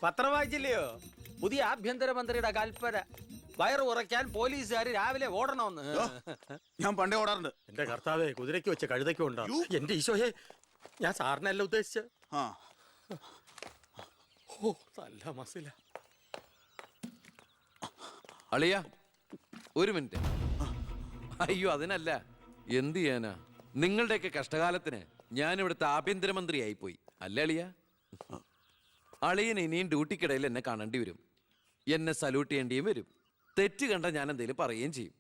പത്രം വായിച്ചില്ലയോ? പുതിയ ആഭ്യന്തരമന്ത്രിയുടെ കൽപ്പന. വയറ് ഉറയ്ക്കാൻ പോലീസുകാർ രാവിലെ ഓടണമെന്ന്. ഞാൻ പണ്ടേ ഓടാറുണ്ട്. എന്റെ കർത്താവേ, കുതിരയ്ക്ക് വെച്ച കഴുതയ്ക്കും ഉണ്ടോ? എന്റെ ഈശോയെ, ഞാൻ സാറിനല്ല ഉദ്ദേശിച്ച. ഓ, നല്ല മസില. അളിയ, ഒരു മിനിറ്റ്. അയ്യോ, അതിനല്ല. എന്ത് ചെയ്യാനാ? നിങ്ങളുടെയൊക്കെ കഷ്ടകാലത്തിന് ഞാനിവിടുത്തെ ആഭ്യന്തരമന്ത്രിയായി പോയി. അല്ലേ അളിയ? അളിയൻ ഇനിയും ഡ്യൂട്ടിക്കിടയിൽ എന്നെ കാണേണ്ടി വരും. എന്നെ സല്യൂട്ട് ചെയ്യേണ്ടിയും വരും. തെറ്റ് കണ്ട ഞാൻ എന്തെങ്കിലും പറയുകയും ചെയ്യും.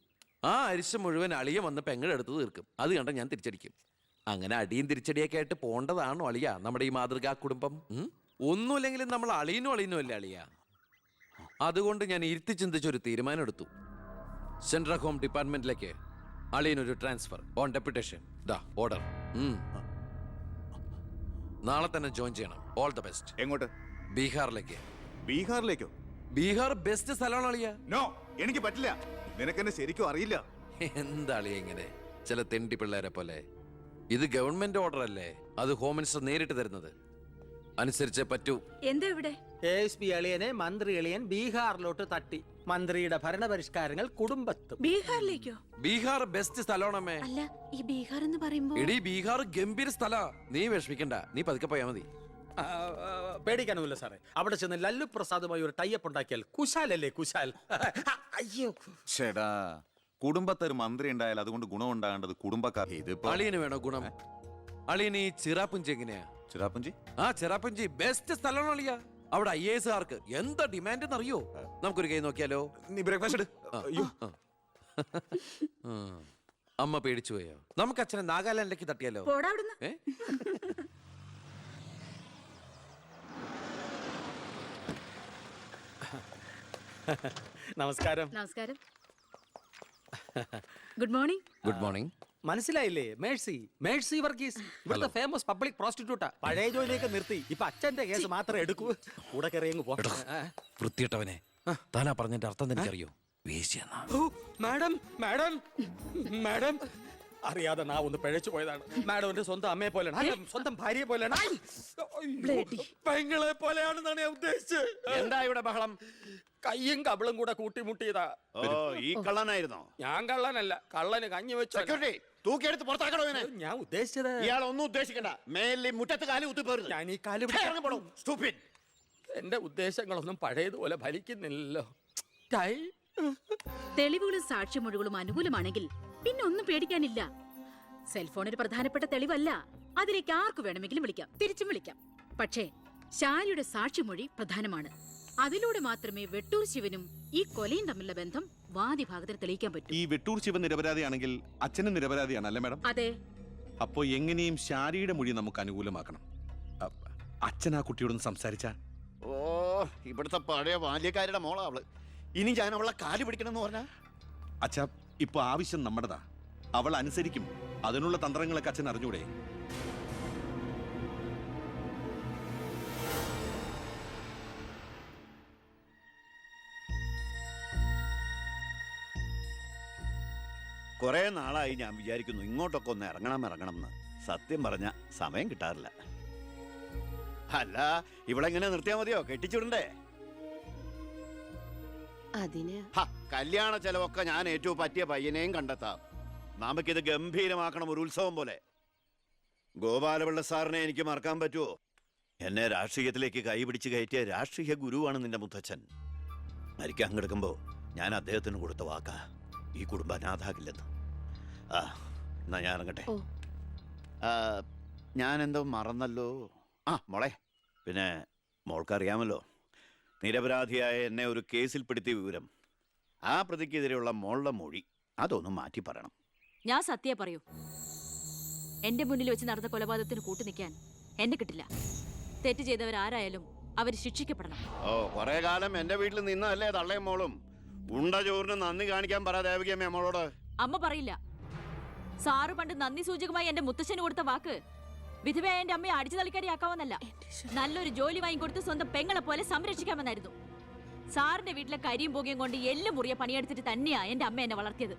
ആ അരിശം മുഴുവൻ അളിയ വന്ന് പെങ്ങളെടുത്ത് തീർക്കും. അത് കണ്ട ഞാൻ തിരിച്ചടിക്കും. അങ്ങനെ അടിയും തിരിച്ചടിയൊക്കെ ആയിട്ട് പോണ്ടതാണോ അളിയ നമ്മുടെ ഈ മാതൃകാ കുടുംബം? ഒന്നുമില്ലെങ്കിലും നമ്മൾ അളിയനും അല്ലേ അളിയ? അതുകൊണ്ട് ഞാൻ ഇരുത്തി ചിന്തിച്ചൊരു തീരുമാനം എടുത്തു. സെൻട്രൽ ഹോം ഡിപ്പാർട്ട്മെന്റിലേക്ക് അളിയനൊരു ട്രാൻസ്ഫർ ഓൺ ഡെപ്യൂട്ടേഷൻ. ഓർഡർ. നാളെ തന്നെ ജോയിൻ ചെയ്യണം. All the best. എങ്ങോട്ട്? ബീഹാറിലേക്ക്. ബീഹാറിലേക്കോ? ബീഹാർ ബെസ്റ്റ് സ്ഥലമാണ് അളിയ. നോ, എനിക്ക് പറ്റില്ല. നിനക്കെന്നെ ശരിക്കും അറിയില്ല. എന്താ അളിയ ഇങ്ങനെ? ചില തെണ്ടി പിള്ളേരെ പോലെ. ഇത് ഗവൺമെന്റ് ഓർഡർ അല്ലേ? അത് ഹോം മിനിസ്റ്റർ നേരിട്ട് തരുന്നത്. അനുസരിച്ചേ പറ്റൂ. എന്താ ഇവിടെ? ASP അളിയനെ മന്ത്രി അളിയൻ ബീഹാറിലോട്ട് തട്ടി. മന്ത്രിയുടെ ഭരണപരിഷ്കാരങ്ങൾ കുടുംബത്തും. ബീഹാറിലേക്കോ? ബീഹാർ ബെസ്റ്റ് സ്ഥലമാണമ്മേ. അല്ല, ഈ ബീഹാർ എന്ന് പറയുമ്പോ എടീ, ബീഹാർ ഗംഭീര സ്ഥലാ. നീ വിഷമിക്കണ്ട, നീ പതുക്കെ പോയാ മതി. പേടിക്കാനൊന്നുമില്ല സാറേ. അവിടെ ചെന്ന് ലല്ലു പ്രസാദുമായി ഒരു ടൈപ്പ് ഉണ്ടാക്കിയാൽ കുശാലല്ലേ കുശാൽ. അയ്യോ ചേടാ, കുടുംബത്തൊരു മന്ത്രി ഉണ്ടായാൽ അതുകൊണ്ട് ഗുണം ഉണ്ടാകേണ്ടത് കുടുംബക്കാർ. ഇതിപ്പോ അളിയന് വേണോ ഗുണം? അളിയന് ഈ ചിറാപ്പുഞ്ചി എങ്ങനെയാ? ചിറാപ്പുഞ്ചി? ആ, ചിറാപ്പുഞ്ചി ബെസ്റ്റ് സ്ഥലമാണ് അളിയ. അവിടെ IAS കാർക്ക് എന്താ ഡിമാൻഡ് എന്നറിയോ? നമുക്കൊരു കൈ നോക്കിയാലോ? നീ ബ്രേക്ക്ഫാസ്റ്റ് എടു. അയ്യോ, അമ്മ പേടിച്ചു പോയോ? നമുക്ക് അച്ഛനെ നാഗാലാൻഡിലേക്ക് തട്ടിയാലോ? പോടാ അവിടുന്ന്. നമസ്കാരം. നമസ്കാരം. Good morning. Good morning. മനസ്സിലായില്ലേ? മേഴ്സി വർഗീസ്, ഇവിടുത്തെ ഫേമസ് പബ്ലിക് പ്രോസ്റ്റിറ്റ്യൂട്ടാ. പഴയ ജോലിയൊക്കെ നിർത്തി ഇപ്പൊ അച്ഛന്റെ കേസ് മാത്രമേ എടുക്കൂ. കൂടെ കയറിയങ്ങ് പോ. വൃത്തിയിട്ടവനെ, താനാ പറഞ്ഞതിന്റെ അർത്ഥം എനിക്കറിയോ? വേശ്യെന്നാ. മാഡം മാഡം മാഡം അറിയാതെ നാ ഒന്ന് പിഴച്ചു പോയതാണ്. മാഡം എന്റെ സ്വന്തം അമ്മയെ പോലെയാണ്, സ്വന്തം ഭാര്യയെ പോലെയാണ്, പെങ്ങളെ പോലെയാണെന്നാണ് ഞാൻ ഉദ്ദേശിച്ചത്. എന്താ ഇവിടെ ബഹളം? കയ്യും കബളും കൂടെ കൂട്ടിമുട്ടിയതാ. ഓ, ഈ കള്ളനായിരുന്നോ? ഞാൻ കള്ളനല്ല, കള്ളന് കഞ്ഞി വെച്ചു. സെക്യൂരിറ്റി, തൂക്കിയെടുത്ത് പുറത്താക്കണോ ഇവനെ? ഞാൻ ഉദ്ദേശിച്ചത് ഇയാൾ ഒന്നും ഉദ്ദേശിക്കണ്ട. മേലിൽ മുറ്റത്ത് കാലി കുത്തിപ്പോരുത്. ഞാൻ ഈ കാല് എന്റെ ഉദ്ദേശങ്ങളൊന്നും പഴയതുപോലെ ഫലിക്കുന്നില്ലല്ലോ. തെളിവുകളും സാക്ഷിമൊഴികളും അനുകൂലമാണെങ്കിൽ പിന്നെ ഒന്നും പേടിക്കാനില്ല. സെൽഫോൺ ഒരു പ്രധാനപ്പെട്ട തെളിവല്ല. അതിലേക്ക് ആർക്ക് വേണമെങ്കിലും വിളിക്കാം, തിരിച്ചും വിളിക്കാം. പക്ഷേ ശാലിയുടെ സാക്ഷിമൊഴി പ്രധാനമാണ്. അതിലൂടെ മാത്രമേ വെട്ടൂർ ശിവനും ഈ കൊലയും തമ്മിലുള്ള ബന്ധം വാദിഭാഗത്തിന് തെളിയിക്കാൻ പറ്റൂ. ഈ വെട്ടൂർ ശിവൻ നിരപരാധിയാണെങ്കിൽ അച്ഛനും നിരപരാധിയാണ് അല്ലേ മാഡം? അതെ. അപ്പോ എങ്ങനെയും ശാരിയുടെ മൊഴി നമുക്ക് അനുകൂലമാക്കണം. അച്ഛൻ ആ കുട്ടിയോടൊന്ന് സംസാരിച്ച. ഓ, ഇവിടുത്തെ പഴയ ബാല്യക്കാരുടെ മോളാ അവള്. ഇനി ഞാൻ അവളെ കാല് പിടിക്കണം എന്ന് പറഞ്ഞാ? അച്ഛാ, ഇപ്പൊ ആവശ്യം നമ്മുടെതാ. അവൾ അനുസരിക്കും. അതിനുള്ള തന്ത്രങ്ങളൊക്കെ അച്ഛൻ അറിഞ്ഞൂടെ? കുറെ നാളായി ഞാൻ വിചാരിക്കുന്നു ഇങ്ങോട്ടൊക്കെ ഒന്ന് ഇറങ്ങണം എന്ന്. സത്യം പറഞ്ഞ സമയം കിട്ടാറില്ല. അല്ല, ഇവളെങ്ങനെ നിർത്തിയാ മതിയോ? കെട്ടിച്ചുടണ്ടേ? കല്യാണ ചെലവൊക്കെ ഞാൻ ഏറ്റവും പറ്റിയ പയ്യനെയും കണ്ടെത്താം. നമുക്കിത് ഗംഭീരമാക്കണം, ഒരു ഉത്സവം പോലെ. ഗോപാലപിള്ള സാറിനെ എനിക്ക് മറക്കാൻ പറ്റുമോ? എന്നെ രാഷ്ട്രീയത്തിലേക്ക് കൈപിടിച്ച് കയറ്റിയ രാഷ്ട്രീയ ഗുരുവാണ് നിന്റെ മുത്തച്ഛൻ. മരിക്കാൻ കിടക്കുമ്പോ ഞാൻ അദ്ദേഹത്തിന് കൊടുത്ത വാക്കാ, ഈ കുടുംബം അനാഥാകില്ലെന്ന്. എന്നാ ഞാൻ ഇറങ്ങട്ടെ. ഞാൻ എന്തോ മറന്നല്ലോ. മോളെ, പിന്നെ മോൾക്കറിയാമല്ലോ, നിരപരാധിയായ എന്നെ ഒരു കേസിൽപ്പെടുത്തിയ വിവരം. ആ പ്രതിക്കെതിരെയുള്ള മോളുടെ മൊഴി അതൊന്നും മാറ്റി പറയണം. ഞാൻ സത്യം പറയൂ. എന്റെ മുന്നിൽ വെച്ച് നടന്ന കൊലപാതകത്തിന് കൂട്ടു നിൽക്കാൻ എന്നെ കിട്ടില്ല. തെറ്റ് ചെയ്തവരാരായാലും അവർ ശിക്ഷിക്കപ്പെടണം. ഓ, കുറെ കാലം എന്റെ വീട്ടിൽ നിന്നല്ലേ തള്ളയും മോളും. ഉണ്ട ചോറിന് നന്ദി കാണിക്കാൻ പറ ദേവകിയമ്മ മോളോട്. അമ്മ പറയില്ല. സാറ് പണ്ട് നന്ദി സൂചകമായി എന്റെ മുത്തശ്ശന് കൊടുത്ത വാക്ക് വിധവയായ എന്റെ അമ്മയെ അടിച്ചു തളിക്കാരിയാക്കാമെന്നല്ല, നല്ലൊരു ജോലി വാങ്ങിക്കൊടുത്ത് സ്വന്തം പെങ്ങളെ പോലെ സംരക്ഷിക്കാമെന്നായിരുന്നു. സാറിന്റെ വീട്ടിലെ കരിയും പുകയും കൊണ്ട് എല്ലും മുറിയെ പണിയെടുത്തിട്ട് തന്നെയാ എന്റെ അമ്മ എന്നെ വളർത്തിയത്.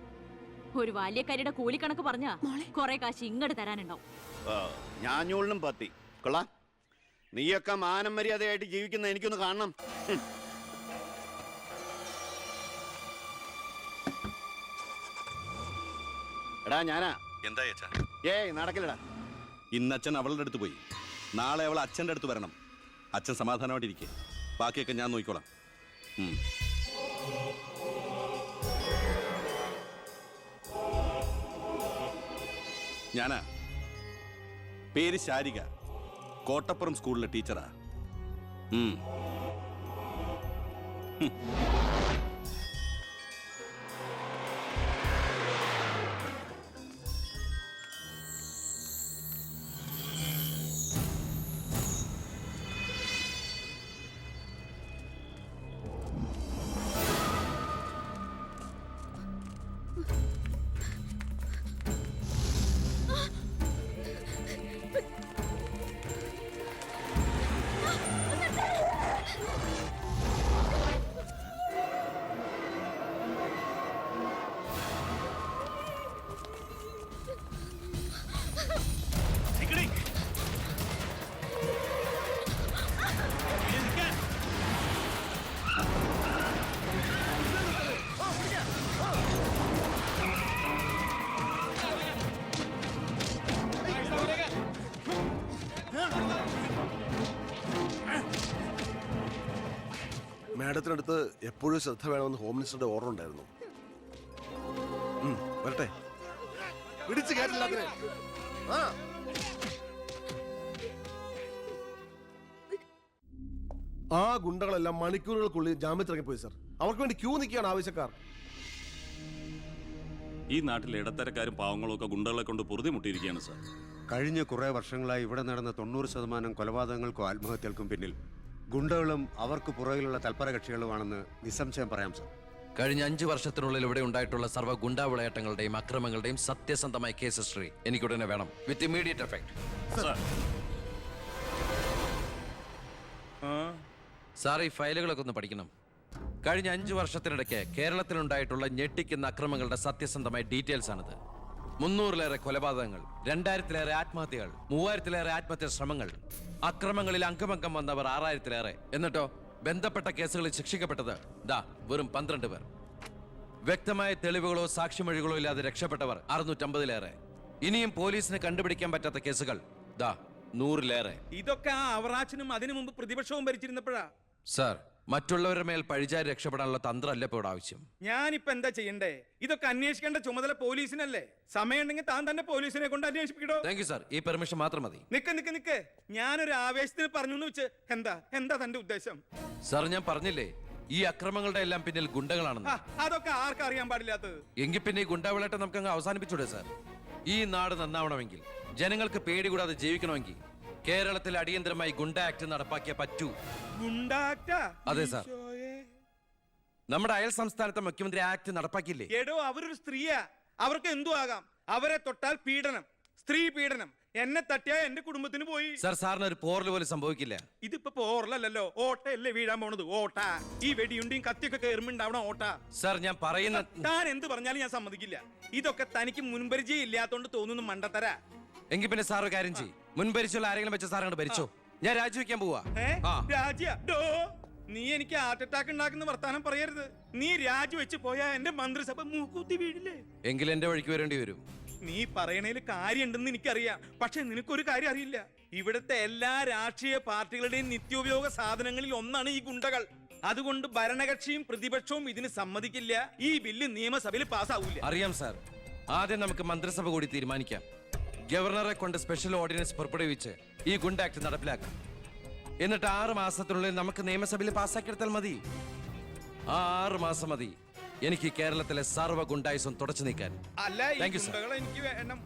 ഒരു ബാല്യക്കാരിയുടെ കൂലിക്കണക്ക് പറഞ്ഞാ കുറെ കാശ് ഇങ്ങോട്ട് തരാനുണ്ടാവും. ഞാഞ്ഞൂളിനും പത്തി കൊള്ളാം. നീയൊക്കെ മാനം മര്യാദയായിട്ട് ജീവിക്കുന്ന എനിക്കൊന്ന് കാണണം. എടാ ഞാനാ. എന്താ അച്ഛാ? ഏയ് നടക്കില്ലടാ. ഇന്ന് അച്ഛൻ അവളുടെ അടുത്ത് പോയി, നാളെ അവൾ അച്ഛൻ്റെ അടുത്ത് വരണം. അച്ഛൻ സമാധാനമായിട്ടിരിക്കെ, ബാക്കിയൊക്കെ ഞാൻ നോക്കിക്കോളാം. ഞാനാ, പേര് ശാരിക, കോട്ടപ്പുറം സ്കൂളിലെ ടീച്ചറാ. മാഡത്തിനടുത്ത് എപ്പോഴും ശ്രദ്ധ വേണമെന്ന് ഹോം മിനിസ്റ്ററുടെ ഓർഡർ ഉണ്ടായിരുന്നു. വരട്ടെ, പിടിച്ചു കയറ്റില്ല അതിനെ. ആ ഗുണ്ടകളെല്ലാം മണിക്കൂറുകൾക്കുള്ളിൽ ജാമ്യത്തിറങ്ങിപ്പോയി സർ. അവർക്ക് വേണ്ടി ക്യൂ നിൽക്കുകയാണ് ആവശ്യക്കാർ. ഈ നാട്ടിൽ ഇടത്തരക്കാരും പാവങ്ങളും ഒക്കെ ഗുണ്ടകളെ കൊണ്ട് പൊറുതി മുട്ടിയിരിക്കുകയാണ് സാർ. കഴിഞ്ഞ കുറേ വർഷങ്ങളായി ഇവിടെ നടന്ന 90% കൊലപാതകങ്ങൾക്കും ആത്മഹത്യകൾക്കും പിന്നിൽ ഗുണ്ടകളും അവർക്ക് പുറകിലുള്ള തൽപര കക്ഷികളുമാണെന്ന് നിസ്സംശയം പറയാം സർ. കഴിഞ്ഞ 5 വർഷത്തിനുള്ളിൽ ഇവിടെ ഉണ്ടായിട്ടുള്ള സർവ്വ ഗുണ്ടാ വിളയാട്ടങ്ങളുടെയും അക്രമങ്ങളുടെയും സത്യസന്ധമായ കേസ് ഹിസ്റ്ററി എനിക്കുടനെ വേണം, വിത്ത് ഇമ്മീഡിയറ്റ് എഫക്ട്. സാർ, ഈ ഫയലുകളൊക്കെ ഒന്ന് പഠിക്കണം. കഴിഞ്ഞ 5 വർഷത്തിനിടയ്ക്ക് കേരളത്തിലുണ്ടായിട്ടുള്ള ഞെട്ടിക്കുന്ന അക്രമങ്ങളുടെ സത്യസന്ധമായ ഡീറ്റെയിൽസ് ആണിത്. 300-ലേറെ കൊലപാതകങ്ങൾ, 2000-ലേറെ ആത്മഹത്യകൾ, 3000-ലേറെ ആത്മഹത്യാ ശ്രമങ്ങൾ, അക്രമങ്ങളിൽ അംഗമംഗം വന്നവർ 6000-ലേറെ. എന്നിട്ടോ ബന്ധപ്പെട്ട കേസുകളിൽ ശിക്ഷിക്കപ്പെട്ടത് വെറും 12 പേർ. വ്യക്തമായ തെളിവുകളോ സാക്ഷിമൊഴികളോ ഇല്ലാതെ രക്ഷപ്പെട്ടവർ 650-ലേറെ. ഇനിയും പോലീസിന് കണ്ടുപിടിക്കാൻ പറ്റാത്ത കേസുകൾ 100-ലേറെ. ഇതൊക്കെ ആ അവറാച്ചനും അതിനു മുമ്പ് പ്രതിപക്ഷവും ഭരിച്ചിരുന്നപ്പോഴാ. സാർ, മറ്റുള്ളവരുടെ മേൽ പഴിചാരി രക്ഷപ്പെടാനുള്ള തന്ത്രമല്ല ഇപ്പോൾ ആവശ്യം. ഞാനിപ്പോ എന്താ ചെയ്യണ്ടേ? ഇതൊക്കെ അന്വേഷിക്കേണ്ട ചുമതല പോലീസിനല്ലേ? സമയമുണ്ടെങ്കിൽ താൻ തന്നെ പോലീസിനെ കൊണ്ട് അന്വേഷിപ്പിക്കടോ. താങ്ക് യു സാർ, ഈ പെർമിഷൻ മാത്രം മതി. നിക്ക്, ഞാനൊരു ആവേശത്തിന് പറഞ്ഞു എന്ന് വെച്ച് എന്താ തന്റെ ഉദ്ദേശം? സാർ, ഞാൻ പറഞ്ഞില്ലേ ഈ അക്രമങ്ങളുടെ എല്ലാം പിന്നിൽ ഗുണ്ടകളാണെന്ന്. അതൊക്കെ ആർക്കും അറിയാൻ പാടില്ലാത്തത്. എങ്കിൽ പിന്നെ ഈ ഗുണ്ടാവിളാട്ടം നമുക്ക് അങ്ങ് അവസാനിപ്പിച്ചൂടെ സാർ? ഈ നാട് നന്നാവണമെങ്കിൽ, ജനങ്ങൾക്ക് പേടി കൂടാതെ ജീവിക്കണമെങ്കിൽ കേരളത്തിൽ അടിയന്തരമായി ഗുണ്ട ആക്ട് നടപ്പാക്കിയേ പറ്റൂ. അതെ സാർ, നമ്മുടെ അയൽ സംസ്ഥാനത്തെ മുഖ്യമന്ത്രി ആക്ട് നടപ്പാക്കിയില്ലേ? എടോ, അവരൊരു സ്ത്രീയാ, അവർക്ക് എന്തു ആകാം. അവരെ തൊട്ടാൽ പീഡനം, സ്ത്രീ പീഡനം. എന്നെ തട്ടിയാ എന്റെ കുടുംബത്തിന് പോയി. സാർ, സാറിന് ഒരു പോറൽ പോലും സംഭവിക്കില്ല. ഇതിപ്പോ പോറലല്ലോ, ഓട്ടയല്ലേ വീഴാൻ പോണത്. ഓട്ട ഈ വെടിയുണ്ടിയും കത്തിയൊക്കെ കയറുമ്പോണ്ടാവണം ഓട്ട. സാർ, ഞാൻ പറയുന്ന താൻ എന്ത് പറഞ്ഞാലും ഞാൻ സമ്മതിക്കില്ല. ഇതൊക്കെ തനിക്ക് മുൻപരിചയം ഇല്ലാത്തോണ്ട് തോന്നുന്നു മണ്ടത്തരാ. എങ്കിൽ പിന്നെ സാർ ഒരു കാര്യം ചെയ്യും, മുൻപരിച്ചുള്ള ആരെങ്കിലും വെച്ച സാർ അങ്ങോട്ട് ഭരിച്ചോ. ഞാൻ രാജിവെക്കാൻ പോവാ. നീ എനിക്ക് ഹാർട്ട് അറ്റാക്ക് ഉണ്ടാക്കുന്ന വർത്താനം പറയരുത്. നീ രാജിവെച്ച് പോയാ എന്റെ മന്ത്രിസഭ മൂക്കൂത്തി വീഴില്ലേ? എങ്കിൽ എന്റെ വഴിക്ക് വരേണ്ടി വരും. നീ പറയണേല് കാര്യമുണ്ടെന്ന് എനിക്കറിയാം, പക്ഷെ നിനക്കൊരു കാര്യം അറിയില്ല. ഇവിടുത്തെ എല്ലാ രാഷ്ട്രീയ പാർട്ടികളുടെയും നിത്യോപയോഗ സാധനങ്ങളിൽ ഒന്നാണ് ഈ ഗുണ്ടകൾ. അതുകൊണ്ട് ഭരണകക്ഷിയും പ്രതിപക്ഷവും ഇതിന് സമ്മതിക്കില്ല. ഈ ബില്ല് നിയമസഭയിൽ പാസ്സാവൂല. അറിയാം സാർ, ആദ്യം നമുക്ക് മന്ത്രിസഭ കൂടി തീരുമാനിക്കാം. ഗവർണറെ കൊണ്ട് സ്പെഷ്യൽ ഓർഡിനൻസ് പുറപ്പെടുവിച്ച് ഈ ഗുണ്ട ആക്ട് നടപ്പിലാക്കാം. എന്നിട്ട് 6 മാസത്തിനുള്ളിൽ നമുക്ക് നിയമസഭയിൽ പാസ്സാക്കിയെടുത്താൽ മതി. ആ 6 മാസം മതി എനിക്ക് കേരളത്തിലെ സർവ്വ ഗുണ്ടായുസം തുടച്ചു നീക്കാൻ. അല്ല, ഈ ഗുണ്ടകളെ എനിക്ക് വേണം.